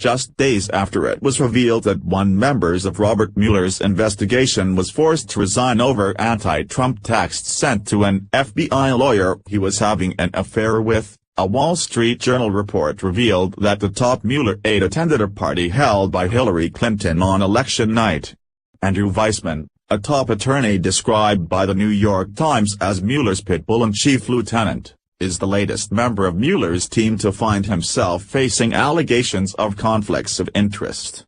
just days after it was revealed that one member of Robert Mueller's investigation was forced to resign over anti-Trump texts sent to an FBI lawyer he was having an affair with. A Wall Street Journal report revealed that the top Mueller aide attended a party held by Hillary Clinton on election night. Andrew Weissman, a top attorney described by the New York Times as Mueller's pit bull and chief lieutenant, is the latest member of Mueller's team to find himself facing allegations of conflicts of interest.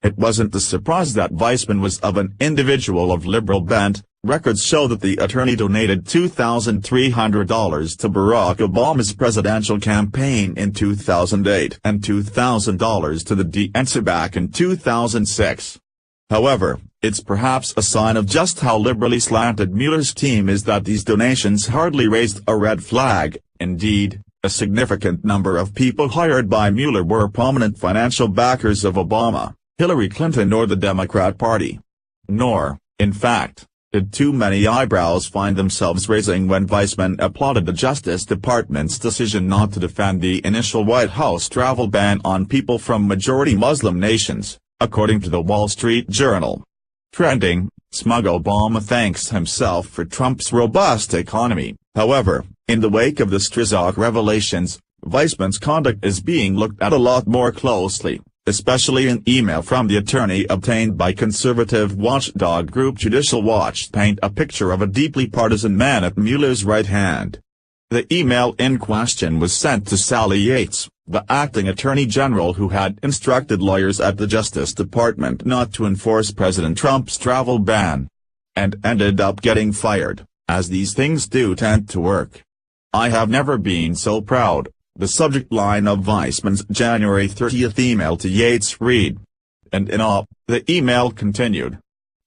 It wasn't a surprise that Weissman was of an individual of liberal bent. Records show that the attorney donated $2,300 to Barack Obama's presidential campaign in 2008 and $2,000 to the DNC back in 2006. However, it's perhaps a sign of just how liberally slanted Mueller's team is that these donations hardly raised a red flag. Indeed, a significant number of people hired by Mueller were prominent financial backers of Obama, Hillary Clinton or the Democrat Party. Nor, in fact, did too many eyebrows find themselves raising when Weissman applauded the Justice Department's decision not to defend the initial White House travel ban on people from majority Muslim nations, according to the Wall Street Journal. Trending, smug Obama thanks himself for Trump's robust economy. However, in the wake of the Strizak revelations, Weissman's conduct is being looked at a lot more closely, especially an email from the attorney obtained by conservative watchdog group Judicial Watch paint a picture of a deeply partisan man at Mueller's right hand. The email in question was sent to Sally Yates, the acting attorney general who had instructed lawyers at the Justice Department not to enforce President Trump's travel ban. And ended up getting fired, as these things do tend to work. "I have never been so proud," the subject line of Weissman's January 30th email to Yates read. And the email continued.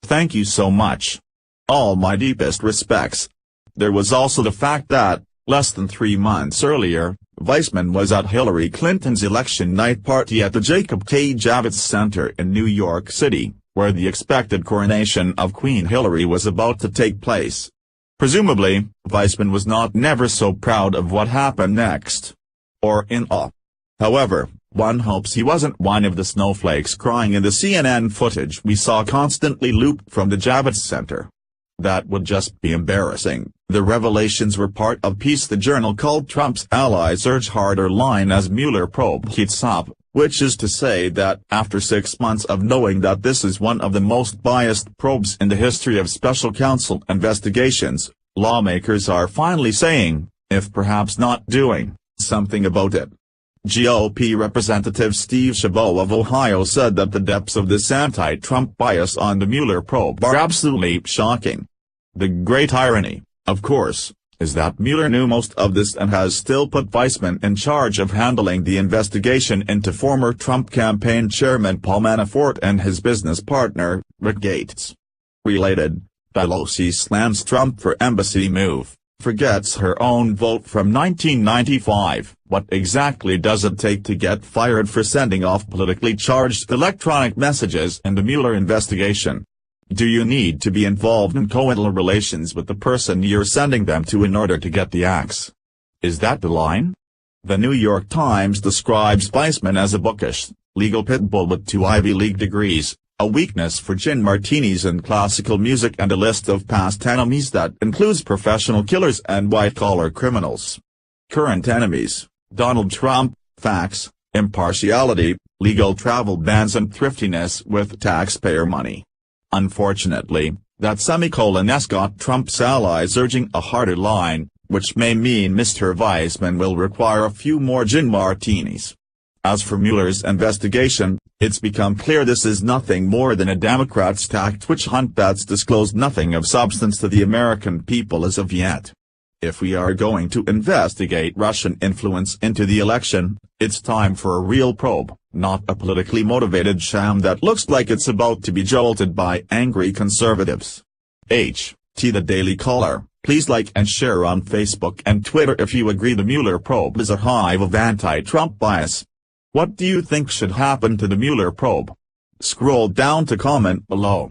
"Thank you so much. All my deepest respects." There was also the fact that, less than 3 months earlier, Weissman was at Hillary Clinton's election night party at the Jacob K. Javits Center in New York City, where the expected coronation of Queen Hillary was about to take place. Presumably, Weissman was never so proud of what happened next. Or in awe. However, one hopes he wasn't one of the snowflakes crying in the CNN footage we saw constantly looped from the Javits Center. That would just be embarrassing. The revelations were part of a piece the Journal called Trump's Allies Urge Harder Line as Mueller Probe Heats Up, which is to say that after 6 months of knowing that this is one of the most biased probes in the history of special counsel investigations, lawmakers are finally saying, if perhaps not doing, something about it. GOP Representative Steve Chabot of Ohio said that the depths of this anti-Trump bias on the Mueller probe are absolutely shocking. The great irony, of course, is that Mueller knew most of this and has still put Weissman in charge of handling the investigation into former Trump campaign chairman Paul Manafort and his business partner, Rick Gates. Related, Pelosi slams Trump for embassy move, forgets her own vote from 1995. What exactly does it take to get fired for sending off politically charged electronic messages in the Mueller investigation? Do you need to be involved in coital relations with the person you're sending them to in order to get the axe? Is that the line? The New York Times describes Weissman as a bookish, legal pit bull with 2 Ivy League degrees, a weakness for gin martinis and classical music, and a list of past enemies that includes professional killers and white-collar criminals. Current enemies: Donald Trump, facts, impartiality, legal travel bans and thriftiness with taxpayer money. Unfortunately, that semicolon has got Trump's allies urging a harder line, which may mean Mr. Weissman will require a few more gin martinis. As for Mueller's investigation, it's become clear this is nothing more than a Democrat-stacked witch hunt that's disclosed nothing of substance to the American people as of yet. If we are going to investigate Russian influence into the election, it's time for a real probe, not a politically motivated sham that looks like it's about to be jolted by angry conservatives. The Daily Caller, please like and share on Facebook and Twitter if you agree the Mueller probe is a hive of anti-Trump bias. What do you think should happen to the Mueller probe? Scroll down to comment below.